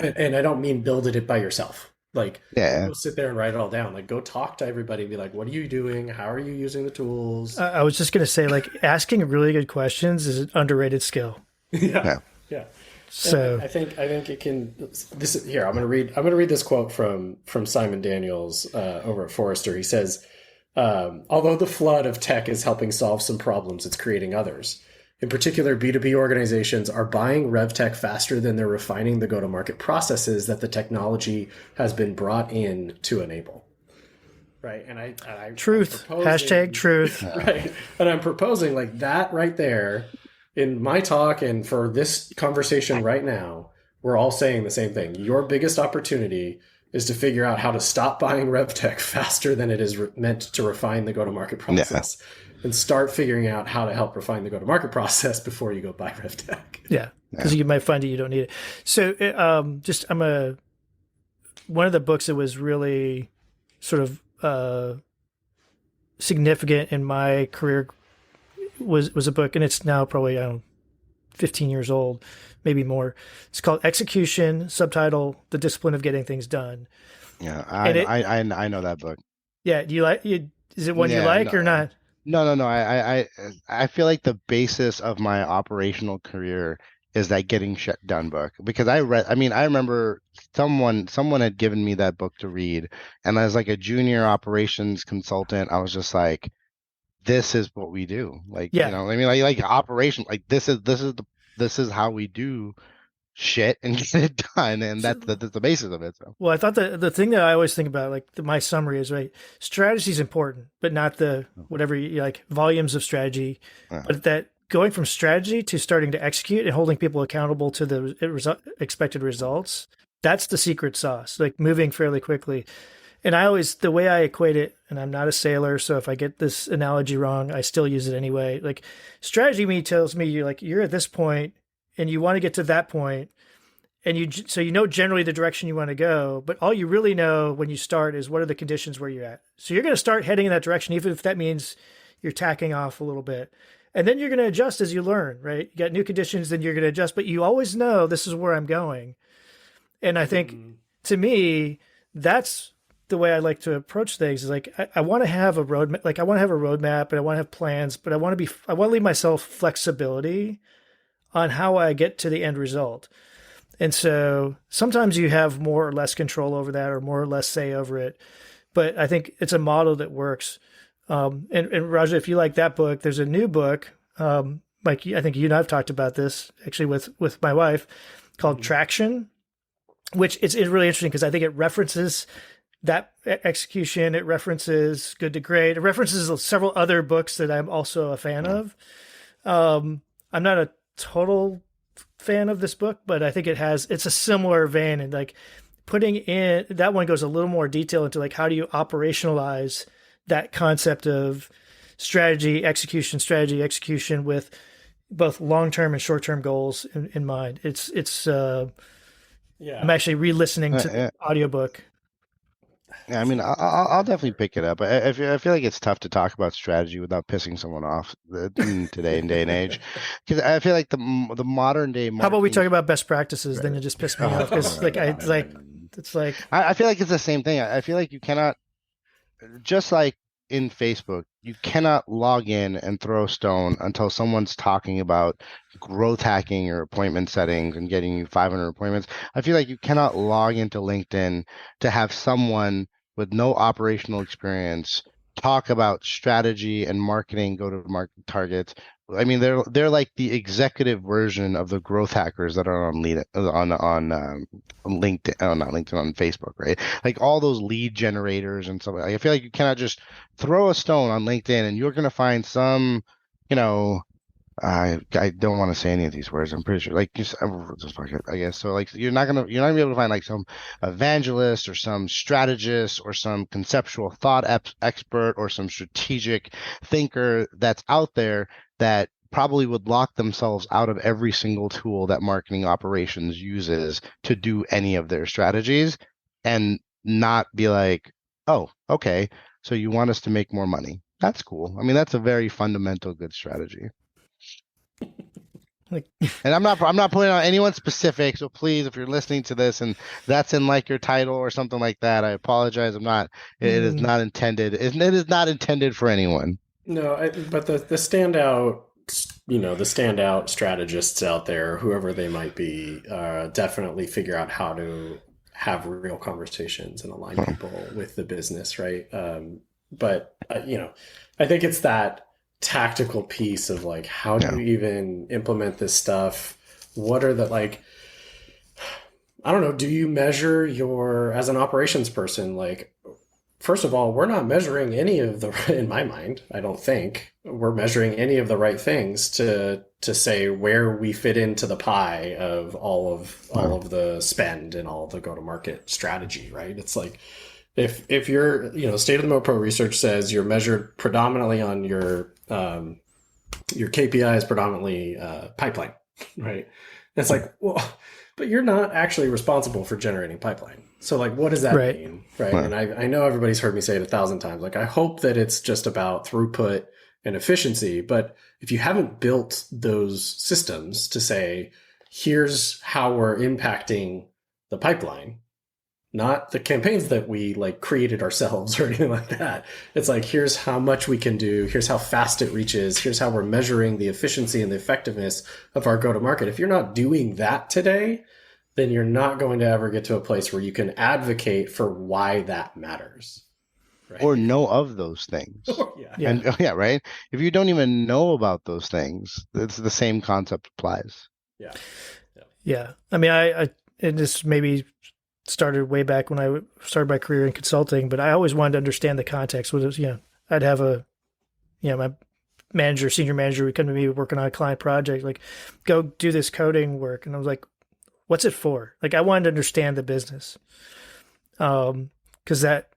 [SPEAKER 3] and I don't mean build it by yourself. Like, go sit there and write it all down. Like, go talk to everybody and be like, what are you doing? How are you using the tools?
[SPEAKER 1] I was just going to say, like, asking really good questions is an underrated skill.
[SPEAKER 3] Yeah.
[SPEAKER 1] So
[SPEAKER 3] I think it can. Here. I'm going to read this quote from Simon Daniels over at Forrester. He says, although the flood of tech is helping solve some problems, it's creating others. In particular, B2B organizations are buying RevTech faster than they're refining the go-to-market processes that the technology has been brought in to enable. Right. And
[SPEAKER 1] truth. Hashtag truth.
[SPEAKER 3] Right. And I'm proposing like that right there in my talk and for this conversation right now, we're all saying the same thing. Your biggest opportunity is to figure out how to stop buying RevTech faster than it is meant to refine the go-to-market process. Yeah. And start figuring out how to help refine the go-to-market process before you go buy RevTech.
[SPEAKER 1] Yeah, because you might find that you don't need it. So one of the books that was really sort of significant in my career was a book, and it's now probably 15 years old, maybe more. It's called Execution, subtitle The Discipline of Getting Things Done.
[SPEAKER 4] Yeah, I know that book.
[SPEAKER 1] Yeah, do you like it? Is it one you like or not?
[SPEAKER 4] No. I feel like the basis of my operational career is that getting shit done book because I remember someone had given me that book to read, and as like a junior operations consultant, I was just like, this is what we do. Like, like operation, like this is how we do shit and get it done, and that's the basis of it. So,
[SPEAKER 1] well, I thought the thing that I always think about, like my summary is, right, strategy is important, but not the whatever you like volumes of strategy, but that going from strategy to starting to execute and holding people accountable to the expected results, that's the secret sauce. Like moving fairly quickly. And the way I equate it, and I'm not a sailor, so if I get this analogy wrong, I still use it anyway. Like strategy tells me you're at this point and you want to get to that point, and so generally the direction you want to go, but all you really know when you start is what are the conditions where you're at. So you're going to start heading in that direction, even if that means you're tacking off a little bit. And then you're going to adjust as you learn, right? You got new conditions, then you're going to adjust, but you always know this is where I'm going. And I think to me, that's the way I like to approach things is like I want to have a roadmap. Like I want to have a roadmap and I want to have plans, but I want to leave myself flexibility on how I get to the end result. And so sometimes you have more or less control over that or more or less say over it. But I think it's a model that works. And Raja, if you like that book, there's a new book. Like I think you and I've talked about this actually with my wife called Traction, which it's really interesting because I think it references that execution. It references Good to Great. It references several other books that I'm also a fan of. I'm not a total fan of this book, but I think it's a similar vein, and like putting in that one goes a little more detail into like how do you operationalize that concept of strategy execution with both long-term and short-term goals in mind. I'm actually re-listening to the audiobook.
[SPEAKER 4] Yeah, I mean, I'll definitely pick it up. I feel like it's tough to talk about strategy without pissing someone off today in day and age, because I feel like the modern day.
[SPEAKER 1] How about we talk about best practices? Then you just piss me off because
[SPEAKER 4] I feel like it's the same thing. I feel like you cannot, just like in Facebook, you cannot log in and throw a stone until someone's talking about growth hacking or appointment settings and getting you 500 appointments. I feel like you cannot log into LinkedIn to have someone with no operational experience talk about strategy and marketing, go to market targets. I mean, they're like the executive version of the growth hackers that are on LinkedIn, not LinkedIn, on Facebook, right? Like all those lead generators and stuff. I feel like you cannot just throw a stone on LinkedIn and you're going to find some, I don't want to say any of these words. I'm pretty sure, like, just fuck it, I guess. So, like, you're not gonna be able to find like some evangelist or some strategist or some conceptual thought expert or some strategic thinker that's out there that probably would lock themselves out of every single tool that marketing operations uses to do any of their strategies, and not be like, oh, okay, so you want us to make more money. That's cool. I mean, that's a very fundamental good strategy. And I'm not putting on anyone specific, so please, if you're listening to this and that's in like your title or something like that, I apologize. It is not intended. It is not intended for anyone.
[SPEAKER 3] No, but the standout, the standout strategists out there, whoever they might be, definitely figure out how to have real conversations and align people with the business, right? But I think it's that tactical piece of like, how do you even implement this stuff? What are the, like, I don't know, do you measure as an operations person, like, first of all, we're not measuring any of in my mind, I don't think we're measuring any of the right things to say where we fit into the pie of all of the spend and all of the go-to-market strategy, right? It's like, if you're, State of the Mo Pro research says you're measured predominantly on your KPI is predominantly pipeline, right? It's like, well, but you're not actually responsible for generating pipeline. So like, what does that mean, right? And I know everybody's heard me say it 1,000 times. Like, I hope that it's just about throughput and efficiency. But if you haven't built those systems to say, here's how we're impacting the pipeline, not the campaigns that we like created ourselves or anything like that. It's like, here's how much we can do. Here's how fast it reaches. Here's how we're measuring the efficiency and the effectiveness of our go-to-market. If you're not doing that today, then you're not going to ever get to a place where you can advocate for why that matters. Right?
[SPEAKER 4] Or know of those things. Right? If you don't even know about those things, it's the same concept applies.
[SPEAKER 1] Yeah. I mean, I this maybe started way back when I started my career in consulting, but I always wanted to understand the context. I'd have my senior manager would come to me working on a client project, like, go do this coding work. And I was like, what's it for? Like, I wanted to understand the business. 'Cause that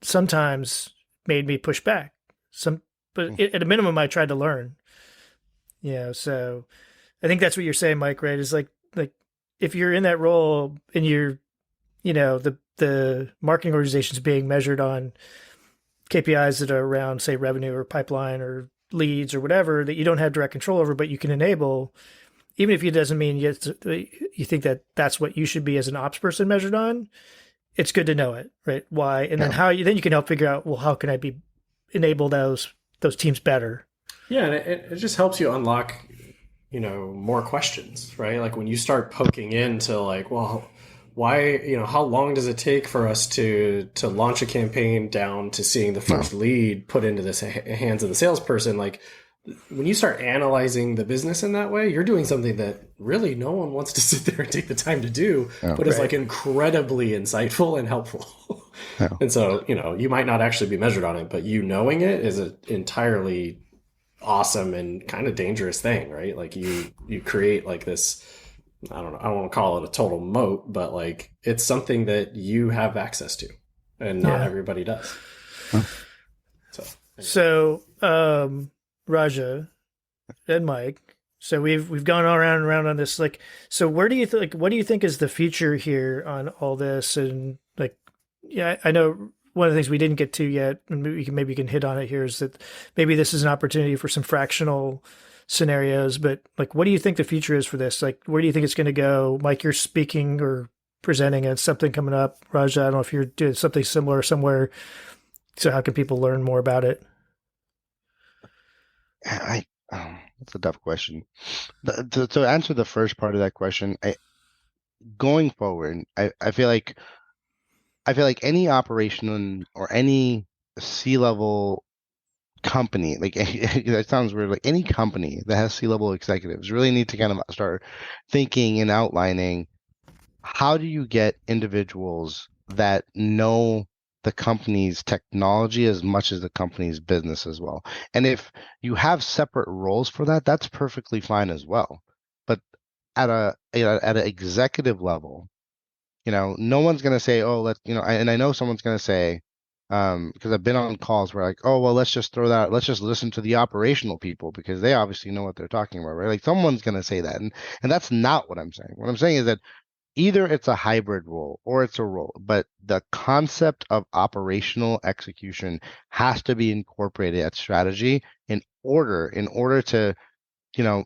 [SPEAKER 1] sometimes made me push back but at a minimum, I tried to learn, so I think that's what you're saying, Mike, right? Is like if you're in that role and you're, the marketing organization is being measured on KPIs that are around, say, revenue or pipeline or leads or whatever that you don't have direct control over, but you can enable, even if it doesn't mean you think that that's what you should be as an ops person measured on, it's good to know it, right? Why, and then then you can help figure out, well, how can I enable those teams better?
[SPEAKER 3] Yeah, and it just helps you unlock, more questions, right? Like when you start poking into like, well, why, how long does it take for us to launch a campaign down to seeing the first lead put into the hands of the salesperson? Like when you start analyzing the business in that way, you're doing something that really no one wants to sit there and take the time to do, but is like incredibly insightful and helpful. And so, you might not actually be measured on it, but you knowing it is an entirely awesome and kind of dangerous thing, right? Like you create like this, I don't want to call it a total moat, but like it's something that you have access to and not everybody does.
[SPEAKER 1] So Raja and Mike, so we've gone around and around on this, like, so where do you what do you think is the future here on all this? And like, yeah, I know one of the things we didn't get to yet, and maybe we can hit on it here, is that maybe this is an opportunity for some fractional scenarios. But like, what do you think the future is for this? Like, where do you think it's going to go? Mike, you're speaking or presenting at something coming up. Raja, I don't know if you're doing something similar somewhere. So how can people learn more about it?
[SPEAKER 4] That's a tough question. To answer the first part of that question, going forward, I feel like any operation or any C-level company, like that sounds weird, like any company that has C-level executives really need to kind of start thinking and outlining, how do you get individuals that know the company's technology as much as the company's business as well? And if you have separate roles for that, that's perfectly fine as well. But at at an executive level, no one's going to say, oh, and I know someone's going to say, because I've been on calls where like, oh, well, let's just listen to the operational people because they obviously know what they're talking about, right? Like someone's going to say that. And that's not what I'm saying. What I'm saying is that either it's a hybrid role or it's a role, but the concept of operational execution has to be incorporated at strategy in order to, you know,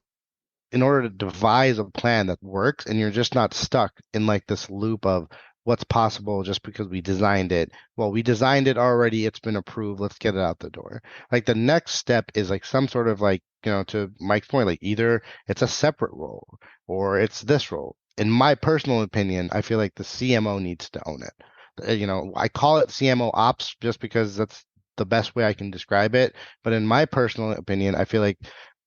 [SPEAKER 4] in order to devise a plan that works, and you're just not stuck in like this loop of what's possible just because we designed it. Well, we designed it already, it's been approved, let's get it out the door. Like the next step is like some sort of like, to Mike's point, like either it's a separate role or it's this role. In my personal opinion, I feel like the CMO needs to own it. I call it CMO Ops just because that's the best way I can describe it. But in my personal opinion, I feel like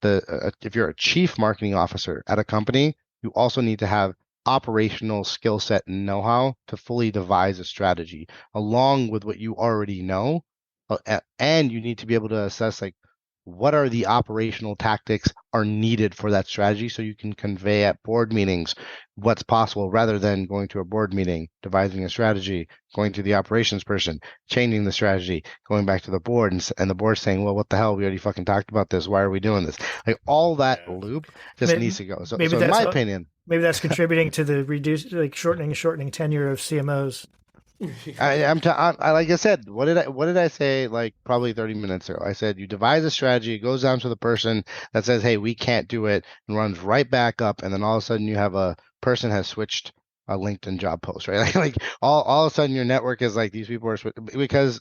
[SPEAKER 4] if you're a chief marketing officer at a company, you also need to have operational skill set and know-how to fully devise a strategy along with what you already know. And you need to be able to assess like what are the operational tactics are needed for that strategy so you can convey at board meetings what's possible rather than going to a board meeting, devising a strategy, going to the operations person, changing the strategy, going back to the board and the board saying, well, what the hell? We already fucking talked about this. Why are we doing this? Like all that loop just needs to go. So in my opinion,
[SPEAKER 1] maybe that's contributing to the shortening tenure of CMOs.
[SPEAKER 4] I like I said, what did I say like probably 30 minutes ago? I said you devise a strategy, it goes down to the person that says, hey, we can't do it, and runs right back up, and then all of a sudden you have a person has switched a LinkedIn job post, right? Like all of a sudden your network is like these people are because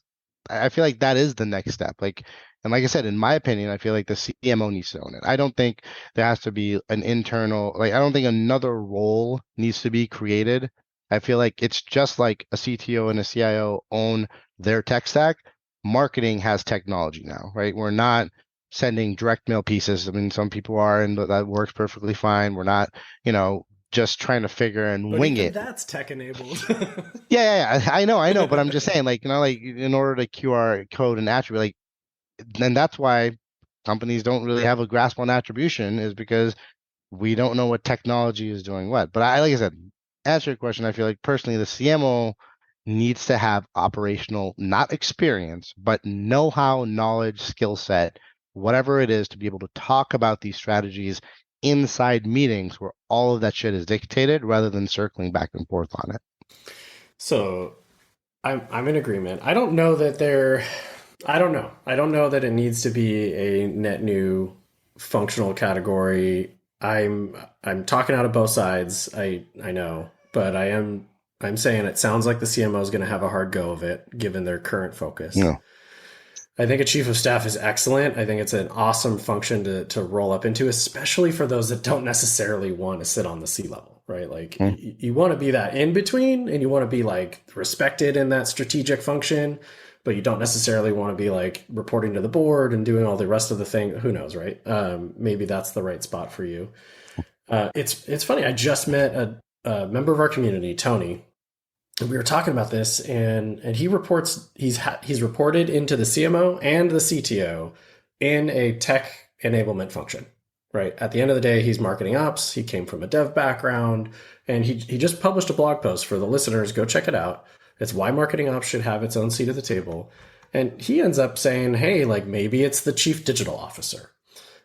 [SPEAKER 4] I feel like that is the next step. Like, and like I said, in my opinion, I feel like the CMO needs to own it. I don't think there has to be an internal, like I don't think another role needs to be created. I feel like it's just like a CTO and a CIO own their tech stack. Marketing has technology now, right? We're not sending direct mail pieces. I mean, some people are, and that works perfectly fine. We're not, just trying to figure and
[SPEAKER 3] but
[SPEAKER 4] wing it.
[SPEAKER 3] That's tech enabled.
[SPEAKER 4] yeah, I know, but I'm just saying, like, like in order to QR code an attribute, like, and that's why companies don't really have a grasp on attribution is because we don't know what technology is doing what. But like I said, answer your question, I feel like personally the CMO needs to have operational, not experience, but know-how, knowledge, skill set, whatever it is to be able to talk about these strategies inside meetings where all of that shit is dictated rather than circling back and forth on it.
[SPEAKER 3] So I'm in agreement. I don't know that I don't know that it needs to be a net new functional category. I'm talking out of both sides. I know, but I am I'm saying it sounds like the CMO is going to have a hard go of it, given their current focus.
[SPEAKER 4] Yeah.
[SPEAKER 3] I think a chief of staff is excellent. I think it's an awesome function to roll up into, especially for those that don't necessarily want to sit on the C level, right? Like you want to be that in between, and you want to be like respected in that strategic function, but you don't necessarily want to be like reporting to the board and doing all the rest of the thing. Who knows, right? Maybe that's the right spot for you. It's funny. I just met a member of our community, Tony, and we were talking about this, and he reports he's reported into the CMO and the CTO in a tech enablement function. Right at the end of the day, he's marketing ops. He came from a dev background, and he just published a blog post for the listeners. Go check it out. It's why marketing ops should have its own seat at the table. And he ends up saying, "Hey, like maybe it's the chief digital officer."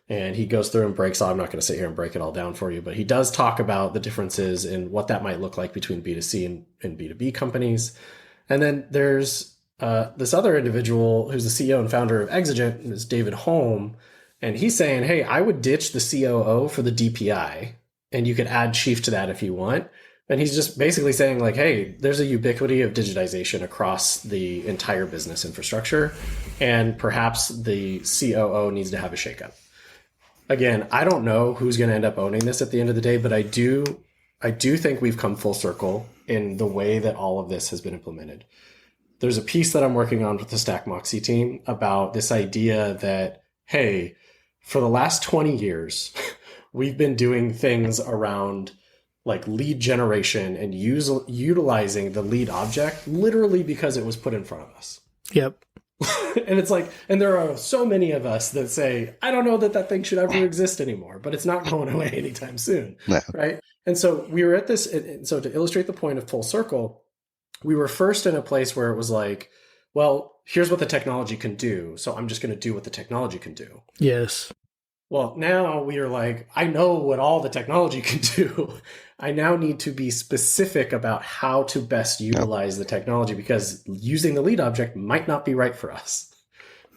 [SPEAKER 3] And he goes through and breaks all, I'm not going to sit here and break it all down for you, but he does talk about the differences in what that might look like between B2C and B2B companies. And then there's this other individual who's the CEO and founder of Exigent, is David Holm. And he's saying, hey, I would ditch the COO for the DPI, and you could add chief to that if you want. And he's just basically saying like, hey, there's a ubiquity of digitization across the entire business infrastructure, and perhaps the COO needs to have a shakeup. Again, I don't know who's going to end up owning this at the end of the day, but I do think we've come full circle in the way that all of this has been implemented. There's a piece that I'm working on with the Stack Moxie team about this idea that, hey, for the last 20 years, we've been doing things around like lead generation and utilizing the lead object literally because it was put in front of us.
[SPEAKER 1] Yep.
[SPEAKER 3] And it's like, and there are so many of us that say, I don't know that thing should ever exist anymore, but it's not going away anytime soon.
[SPEAKER 4] No.
[SPEAKER 3] Right. And so we were at this. And so to illustrate the point of full circle, we were first in a place where it was like, well, here's what the technology can do. So I'm just going to do what the technology can do.
[SPEAKER 1] Yes.
[SPEAKER 3] Well, now we are like, I know what all the technology can do. I now need to be specific about how to best utilize the technology, because using the lead object might not be right for us,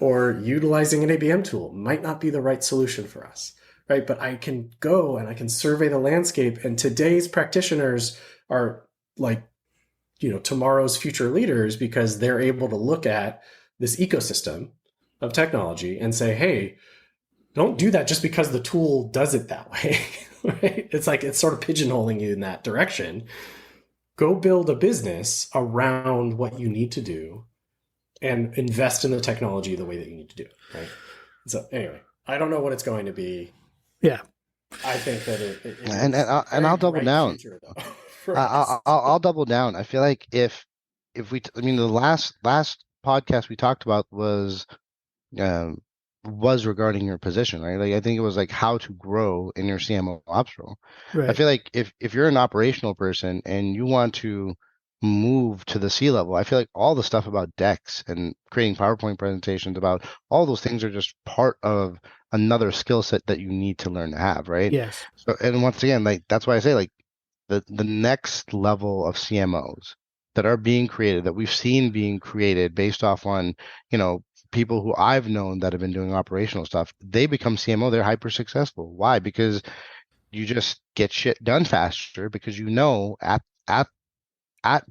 [SPEAKER 3] or utilizing an ABM tool might not be the right solution for us, right? But I can go and I can survey the landscape, and today's practitioners are like, tomorrow's future leaders, because they're able to look at this ecosystem of technology and say, hey, don't do that just because the tool does it that way, right? It's like, it's sort of pigeonholing you in that direction. Go build a business around what you need to do and invest in the technology the way that you need to do it, right? So anyway, I don't know what it's going to be.
[SPEAKER 1] Yeah.
[SPEAKER 3] I think that it
[SPEAKER 4] I'll double down.
[SPEAKER 3] Future,
[SPEAKER 4] I'll double down. I feel like if the last podcast we talked about was regarding your position, right? Like I think it was like how to grow in your CMO ops role.
[SPEAKER 1] Right.
[SPEAKER 4] I feel like if you're an operational person and you want to move to the C level, I feel like all the stuff about decks and creating PowerPoint presentations about all those things are just part of another skill set that you need to learn to have, right?
[SPEAKER 1] Yes.
[SPEAKER 4] So, and once again, like that's why I say like the next level of CMOs that are being created, that we've seen being created based off on, people who I've known that have been doing operational stuff, they become CMO, they're hyper successful. Why? Because you just get shit done faster, because at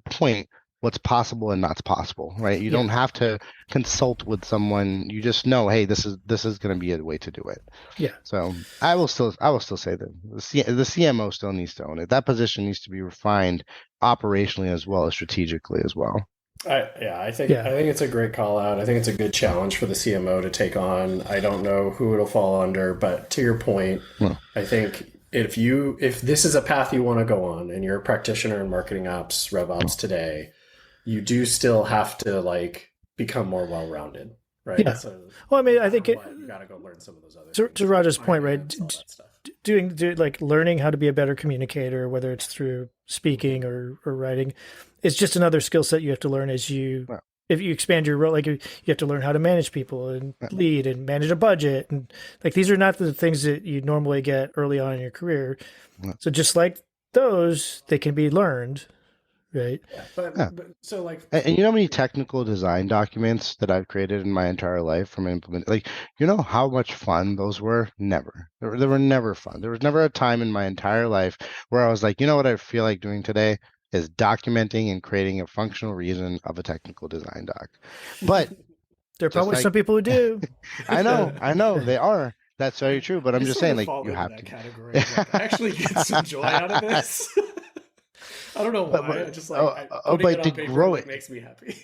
[SPEAKER 4] point what's possible and not possible, right? You don't have to consult with someone. You just know, hey, this is going to be a way to do it.
[SPEAKER 1] Yeah.
[SPEAKER 4] So I will still say that the CMO still needs to own it. That position needs to be refined operationally as well as strategically as well.
[SPEAKER 3] I think it's a great call out. I think it's a good challenge for the CMO to take on. I don't know who it'll fall under, but to your point, I think if this is a path you want to go on and you're a practitioner in marketing ops, rev ops today, you do still have to like become more well-rounded, right?
[SPEAKER 1] Yeah.
[SPEAKER 3] So,
[SPEAKER 1] well, I mean, I think
[SPEAKER 3] you got to go learn some of those other
[SPEAKER 1] to Raja's point, right?
[SPEAKER 3] Stuff.
[SPEAKER 1] Doing like learning how to be a better communicator, whether it's through speaking or writing, it's just another skill set you have to learn as you if you expand your role. Like you have to learn how to manage people and lead and manage a budget, and like these are not the things that you normally get early on in your career. So just like those, they can be learned. Right.
[SPEAKER 3] But so like,
[SPEAKER 4] and you know how many technical design documents that I've created in my entire life from implementing, like, how much fun those were? Never. They were never fun. There was never a time in my entire life where I was like, you know what I feel like doing today is documenting and creating a functional reason of a technical design doc. But
[SPEAKER 1] there are probably some people who do.
[SPEAKER 4] I know they are. That's very true. But I'm just saying, like, you have
[SPEAKER 3] that
[SPEAKER 4] to.
[SPEAKER 3] category. Like, I actually get some joy out of this. I don't know why. I just like putting it on paper grow makes me happy.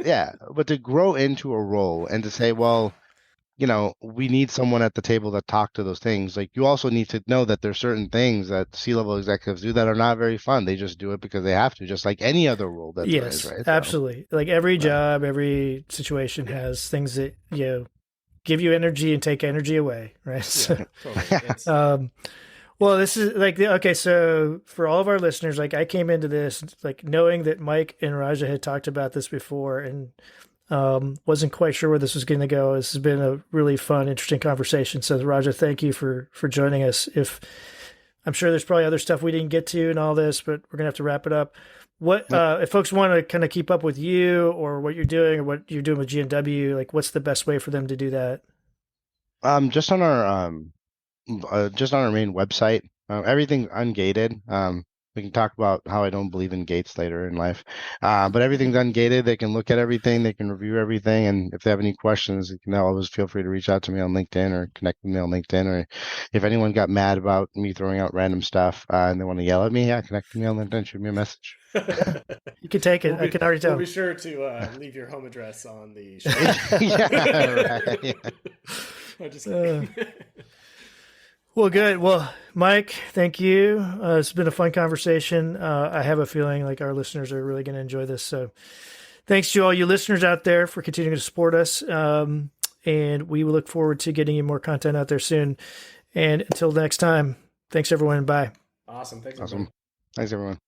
[SPEAKER 4] Yeah, but to grow into a role and to say, well, we need someone at the table that talk to those things. Like, you also need to know that there's certain things that C-level executives do that are not very fun. They just do it because they have to, just like any other role that there is, right?
[SPEAKER 1] Absolutely. So, like every job, every situation has things that, give you energy and take energy away, right?
[SPEAKER 3] Yeah, totally.
[SPEAKER 1] Well, this is like okay. So for all of our listeners, like I came into this like knowing that Mike and Raja had talked about this before, and wasn't quite sure where this was going to go. This has been a really fun, interesting conversation. So Raja, thank you for joining us. I'm sure there's probably other stuff we didn't get to and all this, but we're gonna have to wrap it up. What if folks want to kind of keep up with you or what you're doing or what you're doing with GNW? Like, what's the best way for them to do that?
[SPEAKER 4] Just on our main website, everything's ungated. We can talk about how I don't believe in gates later in life, but everything's ungated. They can look at everything, they can review everything, and if they have any questions, you can always feel free to reach out to me on LinkedIn or connect with me on LinkedIn. Or if anyone got mad about me throwing out random stuff and they want to yell at me, connect with me on LinkedIn, shoot me a message.
[SPEAKER 1] You can take it. I can already tell.
[SPEAKER 3] We'll be sure to leave your home address on the show.
[SPEAKER 4] Right. Yeah.
[SPEAKER 3] I'm just kidding.
[SPEAKER 1] Well, good. Well, Mike, thank you. It's been a fun conversation. I have a feeling like our listeners are really going to enjoy this. So thanks to all you listeners out there for continuing to support us. And we will look forward to getting you more content out there soon. And until next time, thanks everyone. Bye.
[SPEAKER 3] Awesome. Thanks,
[SPEAKER 4] Awesome. Thanks, everyone.